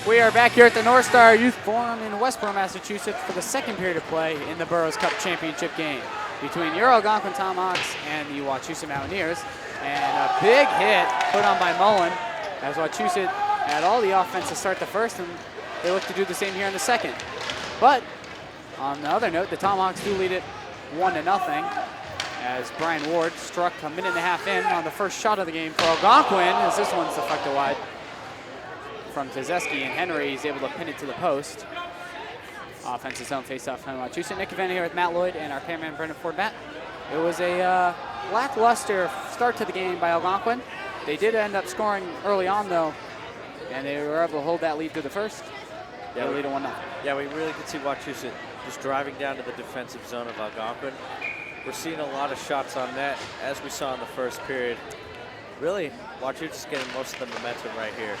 We are back here at the North Star Youth Forum in Westboro, Massachusetts for the second period of play in the Burroughs Cup Championship game between your Algonquin Tomahawks and the Wachusett Mountaineers. And a big hit put on by Mullen as Wachusett had all the offense to start the first, and they look to do the same here in the second. But on the other note, the Tomahawks do lead it 1-0 as Brian Ward struck a minute and a half in on the first shot of the game for Algonquin, as this one's deflected wide from Tzeski, and Henry is able to pin it to the post. Offensive zone face-off from Wachusett. Nick Event here with Matt Lloyd and our cameraman Brendan Ford. Matt, it was a lackluster start to the game by Algonquin. They did end up scoring early on though, and they were able to hold that lead through the first. Yeah, lead 1-0. Yeah, we really could see Wachusett just driving down to the defensive zone of Algonquin. We're seeing a lot of shots on net, as we saw in the first period. Really, Wachusett's getting most of the momentum right here.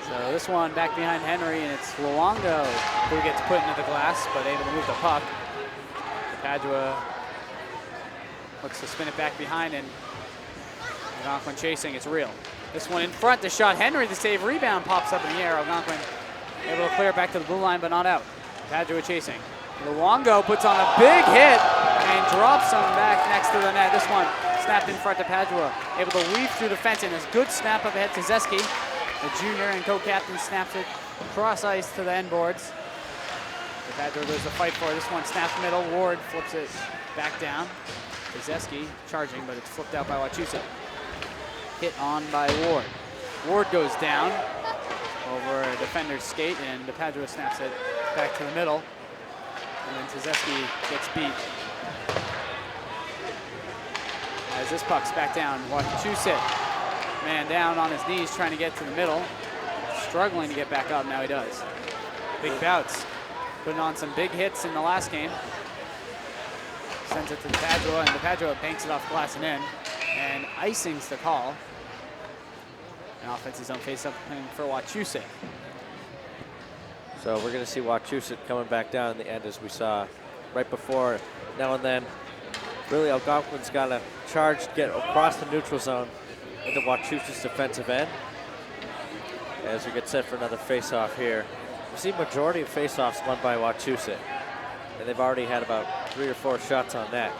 So this one back behind Henry, and it's Luongo who gets put into the glass, but able to move the puck. Padua looks to spin it back behind, and Algonquin chasing, it's real. This one in front, the shot, Henry the save, rebound pops up in the air. Algonquin able to clear it back to the blue line, but not out. Padua chasing. Luongo puts on a big hit and drops him back next to the net. This one snapped in front to Padua, able to weave through the fence, and a good snap up ahead to Tzeski. The junior and co-captain snaps it cross ice to the end boards. Padua goes to fight for it. This one snaps middle. Ward flips it back down. Tzeski charging, but it's flipped out by Wachusett. Hit on by Ward. Ward goes down over a defender's skate, and Padua snaps it back to the middle. And then Tzeski gets beat. As this puck's back down, Wachusett, man down on his knees trying to get to the middle. Struggling to get back up, now he does. Big bouts, putting on some big hits in the last game. Sends it to the Padua, and the Padua banks it off glass and in. And icing's the call. An offensive zone face-up for Wachusett. So we're going to see Wachusett coming back down in the end, as we saw right before. Now and then, really Algonquin's got to charge, get across the neutral zone into Wachusett's defensive end as we get set for another face-off here. We see majority of face-offs won by Wachusett, and they've already had about 3 or 4 shots on net.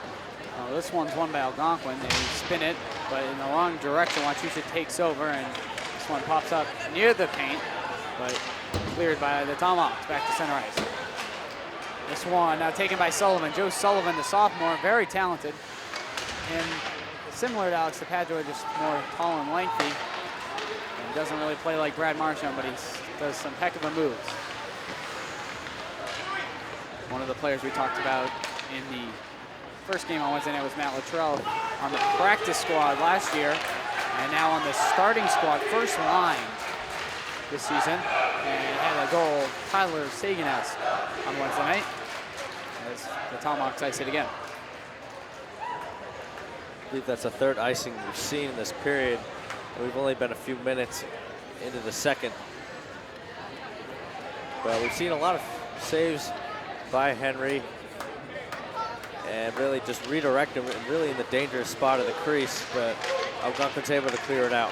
Well, this one's won by Algonquin. They spin it, but in the wrong direction. Wachusett takes over, and this one pops up near the paint, but cleared by the Tomahawks back to center ice. This one now taken by Sullivan. Joe Sullivan, the sophomore, very talented. And similar to Alex Padua, just more tall and lengthy. And doesn't really play like Brad Marchand, but he does some heck of a moves. One of the players we talked about in the first game on Wednesday night was Matt Luttrell on the practice squad last year, and now on the starting squad, first line this season, and had a goal, Tyler Sagan-esque on Wednesday night, as the Tomahawks ice it again. I believe that's the third icing we've seen in this period. We've only been a few minutes into the second. But we've seen a lot of saves by Henry, and really just redirect him really in the dangerous spot of the crease, but Algonquin's able to clear it out.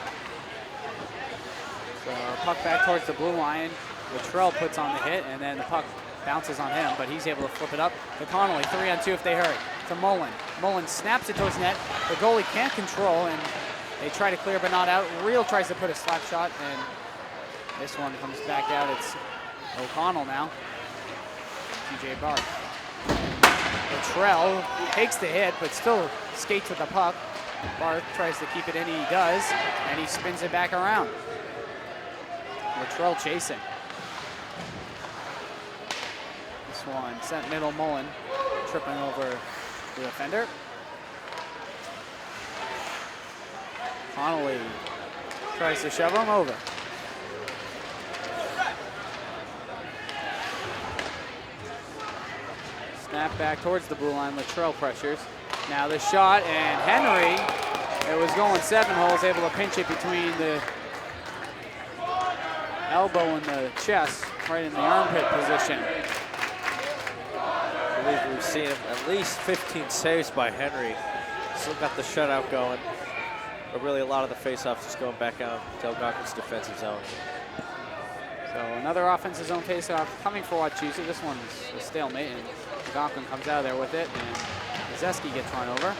So puck back towards the blue line. Luttrell puts on the hit, and then the puck bounces on him, but he's able to flip it up to Connolly. 3-on-2 if they hurry. To Mullen. Mullen snaps it towards net. The goalie can't control, and they try to clear, but not out. Real tries to put a slap shot, and this one comes back out. It's O'Connell now. TJ Barth. Luttrell takes the hit, but still skates with the puck. Barth tries to keep it in, he does, and he spins it back around. Luttrell chasing. This one sent middle, Mullen tripping over the defender. Connolly tries to shove him over. Snap back towards the blue line. Luttrell pressures. Now the shot, and Henry, it was going 7 holes, able to pinch it between the elbow and the chest, right in the armpit position. I believe we've seen at least 15 saves by Henry. Still got the shutout going. but really a lot of the faceoffs just going back out to Algonquin's defensive zone. So another offensive zone faceoff coming for Wachusett. This one's a stalemate, and Algonquin comes out of there with it, and Zeski gets run over.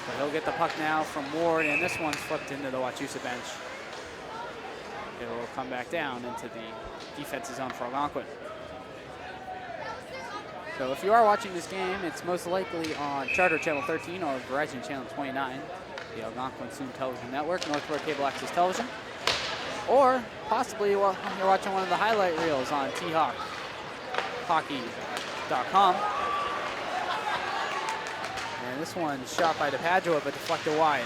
But he'll get the puck now from Ward, and this one's flipped into the Wachusett bench. It will come back down into the defensive zone for Algonquin. So if you are watching this game, it's most likely on Charter Channel 13 or Verizon Channel 29, the Algonquin Soon Television Network, Northward Cable Access Television, or possibly you're watching one of the highlight reels on thawkhockey.com. And this one's shot by DePadua, but deflected wide.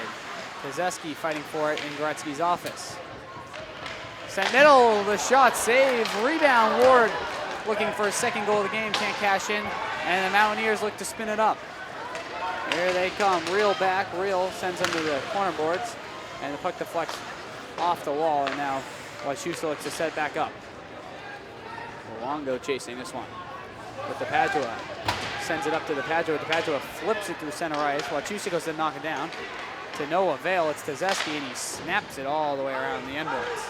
Kazeski fighting for it in Gretzky's office. Sent middle, the shot, save, rebound, Ward looking for his second goal of the game, can't cash in, and the Mountaineers look to spin it up. Here they come, reel back, reel sends them to the corner boards, and the puck deflects off the wall, and now Wachusett looks to set it back up. Luongo chasing this one with DePadua. Sends it up to DePadua. DePadua flips it through center ice. Wachusett goes to knock it down. To no avail, it's Tezeski, and he snaps it all the way around the end boards.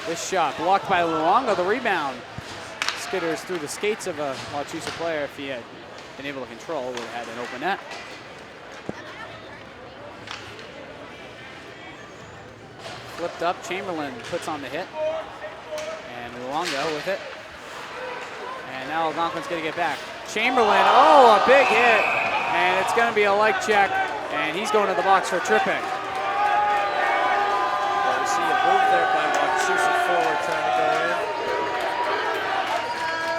This shot blocked by Luongo, the rebound. Skitters through the skates of a Wachusett player. If he had been able to control, would have had an open net. Flipped up, Chamberlain puts on the hit. And Luongo with it. And now Algonquin's gonna get back. Chamberlain, oh, a big hit. And it's gonna be a leg check. And he's going to the box for tripping. Well, we see a move there by Wachusett forward trying to go in.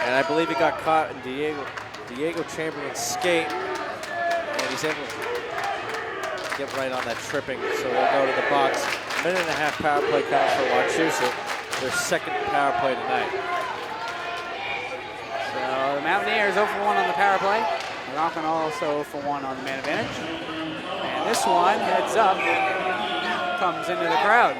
And I believe he got caught in Diego Chamberlain's skate. And he's able to get right on that tripping. So they'll go to the box. Minute and a half power play coming for Wachusett. Their second power play tonight. So the Mountaineers 0 for 1 on the power play. Algonquin also 0 for 1 on the man advantage. And this one heads up, comes into the crowd.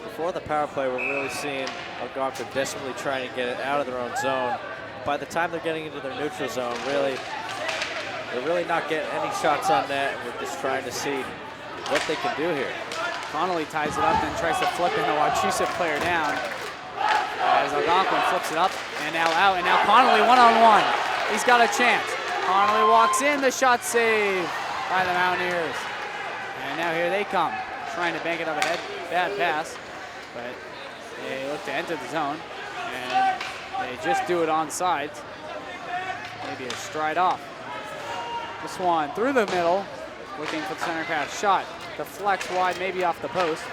Before the power play, we're really seeing Algonquin desperately trying to get it out of their own zone. By the time they're getting into their neutral zone, they're really not getting any shots on net. We're just trying to see what they can do here. Connolly ties it up, then tries to flip in the Wachusett player down. As Algonquin flips it up, and now out, and now Connolly one-on-one. He's got a chance. Connolly walks in, the shot saved by the Mountaineers. And now here they come, trying to bank it up ahead. Bad pass, but they look to enter the zone, and they just do it on sides. Maybe a stride off. This one through the middle, looking for the center pass. Shot, deflects wide, maybe off the post,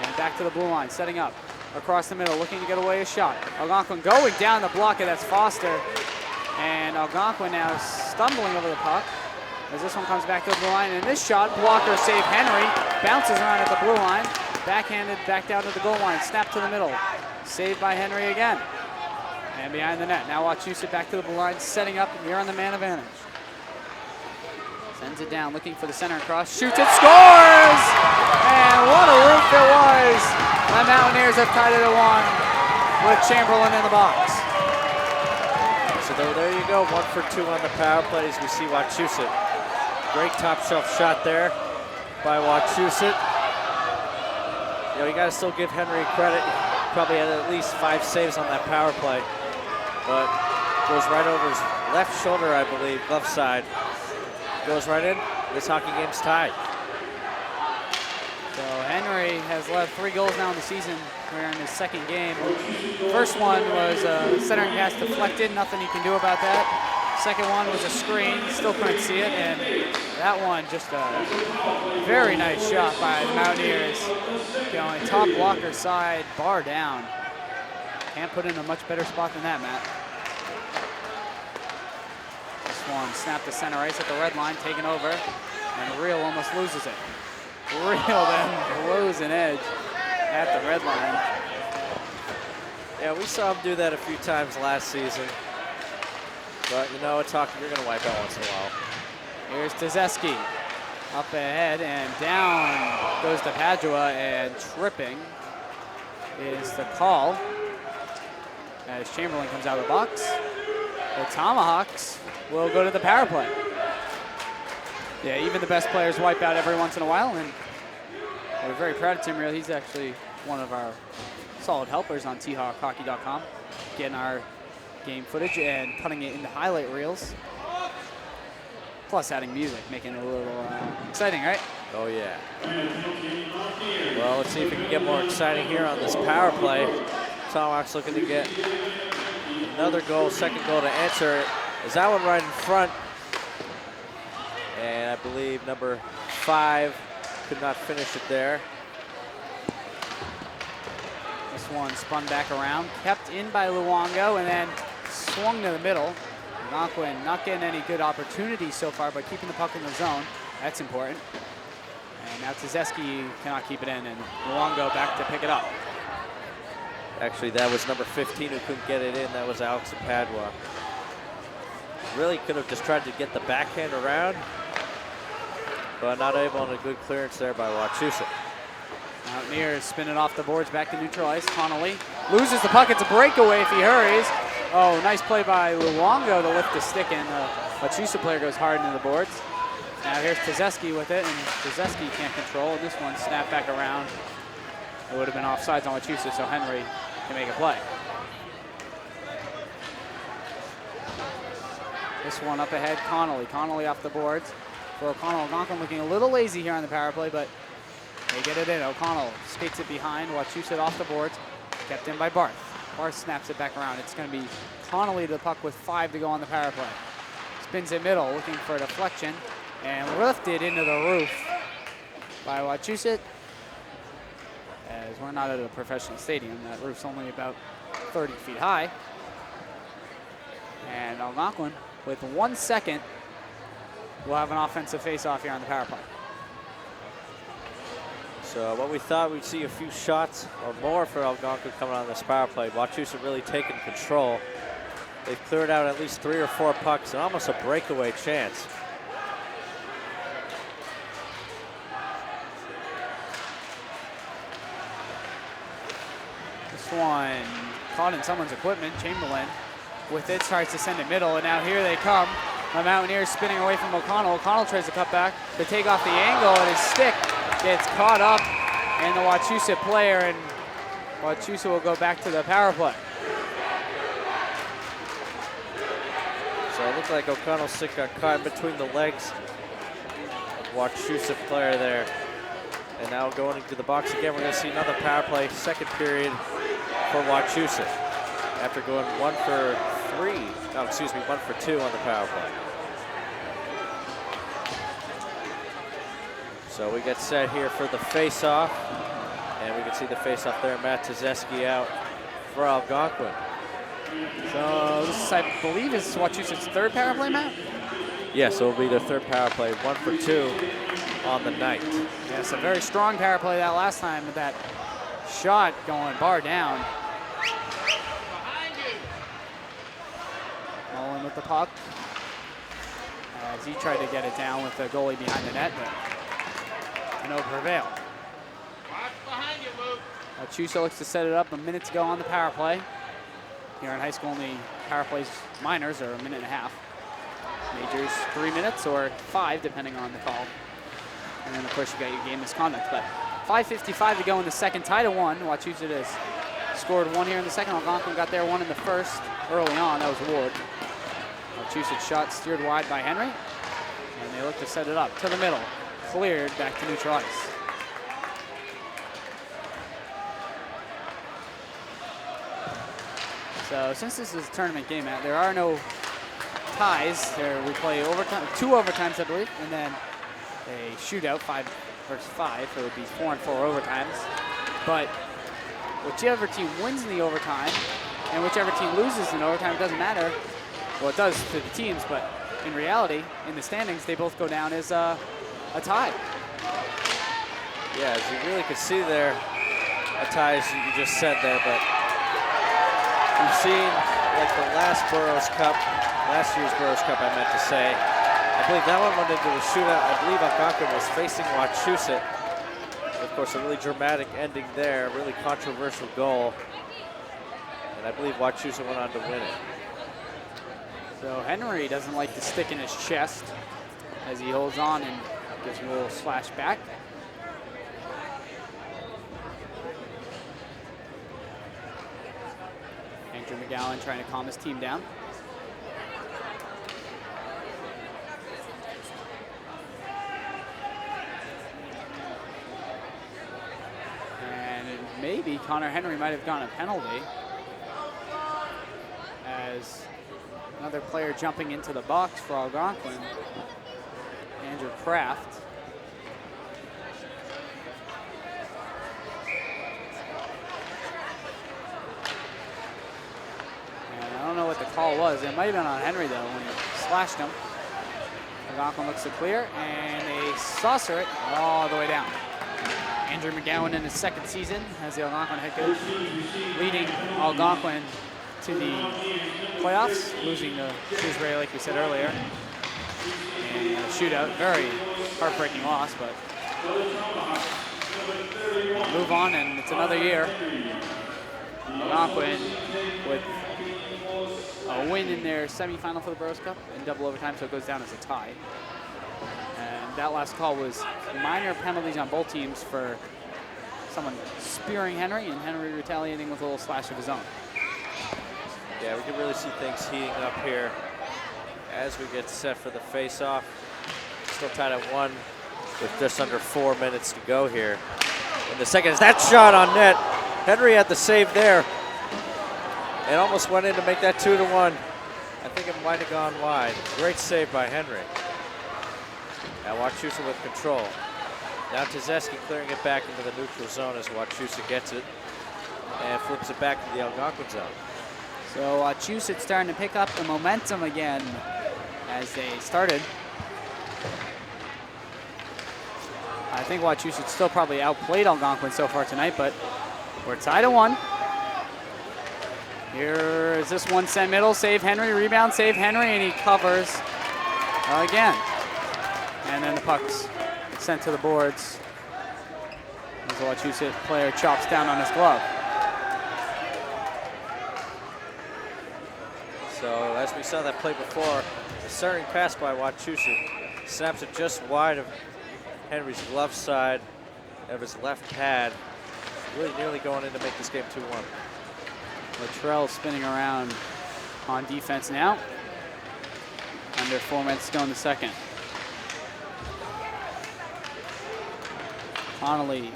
and back to the blue line, setting up. Across the middle, looking to get away a shot. Algonquin going down the block, and that's Foster. And Algonquin now stumbling over the puck as this one comes back to the blue line. And this shot, blocker save Henry, bounces around at the blue line. Backhanded back down to the goal line, snap to the middle. Saved by Henry again. And behind the net. Now Wachusett back to the blue line, setting up here on the man advantage. Sends it down, looking for the center cross, shoots it, scores! And what a roof it was! The Mountaineers have tied it at 1 with Chamberlain in the box. So there you go, 1 for 2 on the power plays. We see Wachusett. Great top shelf shot there by Wachusett. You know, you got to still give Henry credit. Probably had at least 5 saves on that power play, but goes right over his left shoulder, I believe, left side. Goes right in. This hockey game's tied. So Henry has led 3 goals now in the season. We're in his second game. First one was a centering pass deflected, nothing he can do about that. Second one was a screen, still couldn't see it, and that one just a very nice shot by the Mountaineers. Going top blocker side, bar down. Can't put in a much better spot than that, Matt. This one snapped to center ice at the red line, taken over, and Reel almost loses it. Reel then blows an edge at the red line. Yeah, we saw him do that a few times last season. But you know, it's hockey, you're going to wipe out once in a while. Here's Tezeski. Up ahead and down goes to Padua, and tripping is the call as Chamberlain comes out of the box. The Tomahawks will go to the power play. Yeah, even the best players wipe out every once in a while, and we're very proud of Tim Real. He's actually one of our solid helpers on thawkhockey.com, getting our game footage and cutting it into highlight reels. Plus adding music, making it a little exciting, right? Oh, yeah. Well, let's see if we can get more exciting here on this power play. Tomahawks looking to get another goal, second goal to answer it. Is that one right in front? And I believe number 5 could not finish it there. This one spun back around, kept in by Luongo, and then swung to the middle. Algonquin not getting any good opportunities so far, but keeping the puck in the zone. That's important. And now Tzeski cannot keep it in, and Luongo back to pick it up. Actually, that was number 15 who couldn't get it in. That was Alex Padua. Really could have just tried to get the backhand around, but not able on a good clearance there by Wachusett. Mountaineers spinning off the boards back to neutral ice. Connolly loses the puck. It's a breakaway if he hurries. Oh, nice play by Luongo to lift the stick in. The Wachusett player goes hard into the boards. Now here's Tzeski with it, and Tzeski can't control. And this one snapped back around. It would have been offsides on Wachusett, so Henry can make a play. This one up ahead, Connolly. Connolly off the boards. For O'Connell, Algonquin looking a little lazy here on the power play, but they get it in. O'Connell skates it behind. Wachusett off the boards. Kept in by Barth. Barth snaps it back around. It's going to be Connolly to the puck with 5 to go on the power play. Spins it middle, looking for a deflection, and lifted into the roof by Wachusett. As we're not at a professional stadium, that roof's only about 30 feet high. And Algonquin, with 1 second, will have an offensive face-off here on the power play. So what we thought we'd see a few shots or more for Algonquin coming on this power play. Wachusett really taking control. They've cleared out at least 3 or 4 pucks and almost a breakaway chance. This one caught in someone's equipment. Chamberlain with it tries to send it middle, and now here they come. The Mountaineers spinning away from O'Connell. O'Connell tries to cut back to take off the angle, and his stick gets caught up in the Wachusett player, and Wachusett will go back to the power play. So it looked like O'Connell's stick got caught in between the legs of Wachusett player there. And now going into the box again, we're going to see another power play, second period for Wachusett. After going 1 for 2 on the power play. So we get set here for the face-off, and we can see the face-off there. Matt Tzeski out for Algonquin. So this, I believe, is Wachusett's 3rd power play, Matt? Yes, it will be the 3rd power play, 1 for 2 on the night. Yes, a very strong power play that last time with that shot going bar down. Mullen with the puck as he tried to get it down with the goalie behind the net, but no prevail. Wachusett looks to set it up a minute to go on the power play. Here in high school, only power plays minors are 1.5 minutes. Majors 3 minutes or 5, depending on the call. And then of course you got your game misconduct. But 5:55 to go in the second, tied at 1. Wachusett has scored 1 here in the second. Algonquin got there 1 in the first early on. That was Ward. Wachusett's shot steered wide by Henry, and they look to set it up to the middle. Cleared back to neutral ice. So since this is a tournament game, Matt, there are no ties. There we play overtime, 2 overtimes, I believe, and then a shootout, 5 versus 5. So it would be 4 and 4 overtimes. But whichever team wins in the overtime and whichever team loses in overtime, it doesn't matter. Well, it does to the teams, but in reality, in the standings, they both go down as a tie. Yeah, as you really could see there, a tie as you just said there, but we've seen like the last year's Burroughs Cup, I meant to say, I believe that one went into a shootout. I believe Algonquin was facing Wachusett. Of course, a really dramatic ending there, really controversial goal. And I believe Wachusett went on to win it. So Henry doesn't like to stick in his chest as he holds on and gives him a little slash back. Andrew McGowan trying to calm his team down. And maybe Connor Henry might have gotten a penalty as another player jumping into the box for Algonquin, Andrew Kraft. And I don't know what the call was. It might have been on Henry though when he slashed him. Algonquin looks to clear and they saucer it all the way down. Andrew McGowan in his second season as the Algonquin head coach, leading Algonquin to the playoffs, losing to Shrewsbury like we said earlier. And a shootout, very heartbreaking loss, but move on and it's another year. Algonquin with a win in their semifinal for the Burroughs Cup in double overtime, so it goes down as a tie. And that last call was minor penalties on both teams for someone spearing Henry and Henry retaliating with a little slash of his own. Yeah, we can really see things heating up here as we get set for the face-off. Still tied at 1 with just under 4 minutes to go here. And the second is that shot on net. Henry had the save there and almost went in to make that 2-1. I think it might have gone wide. Great save by Henry. Now Wachusett with control. Now Tzeski clearing it back into the neutral zone as Wachusett gets it and flips it back to the Algonquin zone. So Wachusett starting to pick up the momentum again as they started. I think Wachusett still probably outplayed Algonquin so far tonight, but we're tied at 1. Here is this one sent middle, save Henry, rebound, save Henry, and he covers again. And then the puck's sent to the boards as the Wachusett player chops down on his glove. So as we saw that play before, the centering pass by Wachusett snaps it just wide of Henry's glove side of his left pad. Really nearly going in to make this game 2-1. Latrell spinning around on defense now. Under 4 minutes to go in the second. Connolly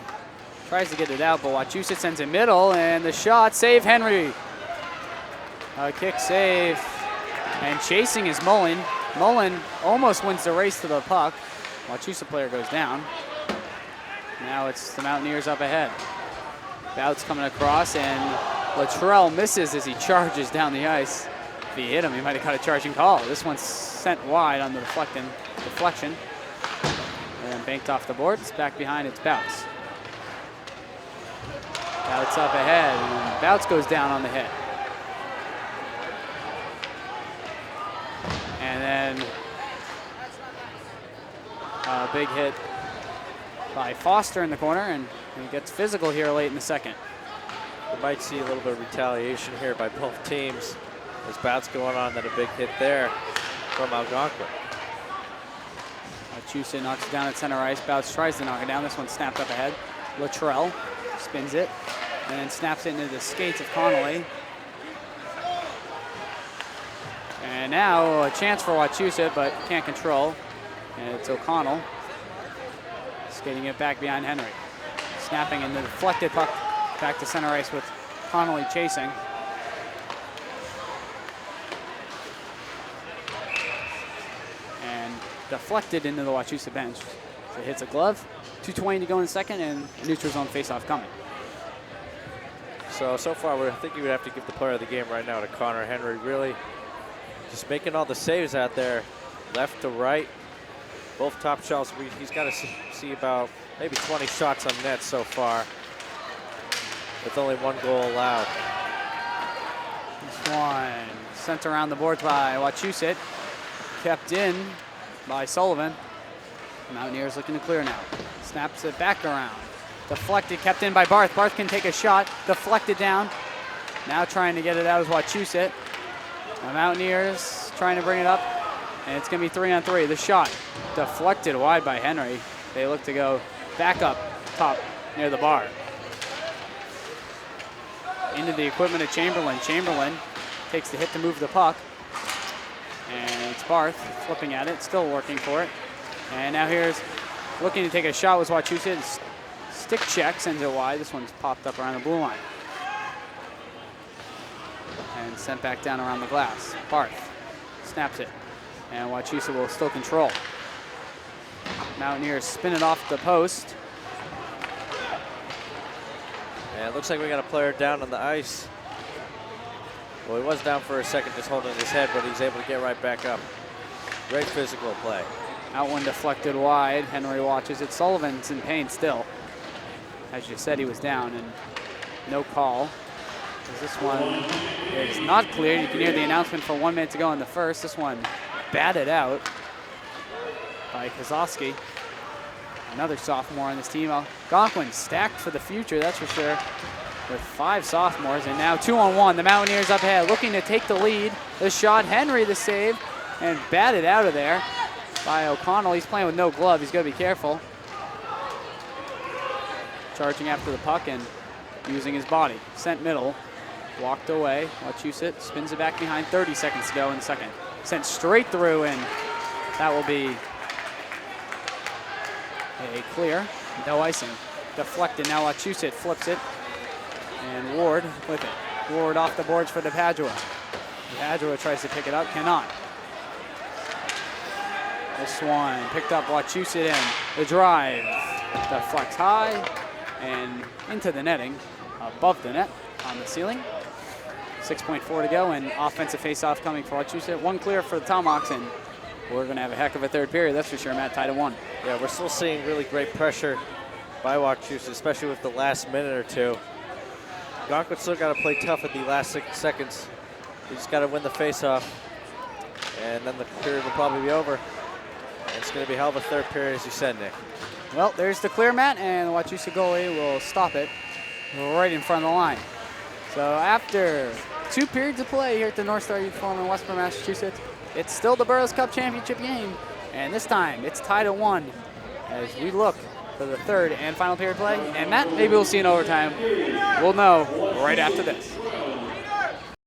tries to get it out, but Wachusett sends it middle, and the shot, save Henry. A kick save, and chasing is Mullen. Mullen almost wins the race to the puck. Wachusett player goes down. Now it's the Mountaineers up ahead. Bouts coming across, and Latrell misses as he charges down the ice. If he hit him, he might have got a charging call. This one's sent wide on the deflection. And banked off the boards. Back behind, it's Bouts. Bouts up ahead, and Bouts goes down on the hit. And then a big hit by Foster in the corner, and he gets physical here late in the second. We might see a little bit of retaliation here by both teams. As Bouts going on, then a big hit there from Algonquin. Wachusett knocks it down at center ice. Bouts tries to knock it down. This one snapped up ahead. Latrell spins it and then snaps it into the skates of Connolly. And now a chance for Wachusett, but can't control. And it's O'Connell skating it back behind Henry. Snapping in the deflected puck back to center ice with Connolly chasing. And deflected into the Wachusett bench. So it hits a glove. 2:20 to go in the second, and neutral zone faceoff coming. So far, I think you would have to give the player of the game right now to Connor Henry. Really just making all the saves out there, left to right. Both top shelves, he's got to see about maybe 20 shots on net so far, with only 1 goal allowed. This one sent around the boards by Wachusett, kept in, by Sullivan. Mountaineers looking to clear now. Snaps it back around. Deflected, kept in by Barth. Barth can take a shot, deflected down. Now trying to get it out is Wachusett. The Mountaineers trying to bring it up, and it's going to be 3-on-3. The shot deflected wide by Henry. They look to go back up top near the bar. Into the equipment of Chamberlain. Chamberlain takes the hit to move the puck. And it's Barth flipping at it, still working for it. And now here's looking to take a shot was Wachusett. Stick check, sends it wide. This one's popped up around the blue line. And sent back down around the glass. Barth snaps it. And Wachusett will still control. Mountaineers spin it off the post. And it looks like we got a player down on the ice. Well, he was down for a second just holding his head, but he's able to get right back up. Great physical play. Out one deflected wide. Henry watches it. Sullivan's in pain still. As you said, he was down, and no call. This one is not cleared. You can hear the announcement for 1 minute to go in the first. This one batted out by Kozlowski. Another sophomore on this team. Algonquin stacked for the future, that's for sure, with 5 sophomores. And now 2-on-1. The Mountaineers up ahead looking to take the lead. The shot, Henry the save, and batted out of there by O'Connell. He's playing with no glove. He's got to be careful. Charging after the puck and using his body. Sent middle, walked away. Wachusett spins it back behind. 30 seconds to go in the second. Sent straight through, and that will be a clear. No icing. Deflected. Now Wachusett flips it, and Ward with it. Ward off the boards for the Padua. Padua tries to pick it up, cannot. This one picked up Wachusett in. The drive deflects high and into the netting, above the net on the ceiling. 6.4 to go, and offensive faceoff coming for Wachusett. One clear for the Tomahawks, and we're going to have a heck of a third period, that's for sure. Matt, tied at 1. Yeah, we're still seeing really great pressure by Wachusett, especially with the last minute or two. Algonquin still got to play tough at the last 6 seconds. We just got to win the faceoff, and then the period will probably be over. It's going to be a hell of a third period, as you said, Nick. Well, there's the clear, Matt, and the Wachusett goalie will stop it right in front of the line. So after 2 periods of play here at the North Star Youth Forum in Westport, Massachusetts, it's still the Burroughs Cup Championship game, and this time it's tied at 1 as we look for the third and final period play. And Matt, maybe we'll see an overtime. We'll know right after this.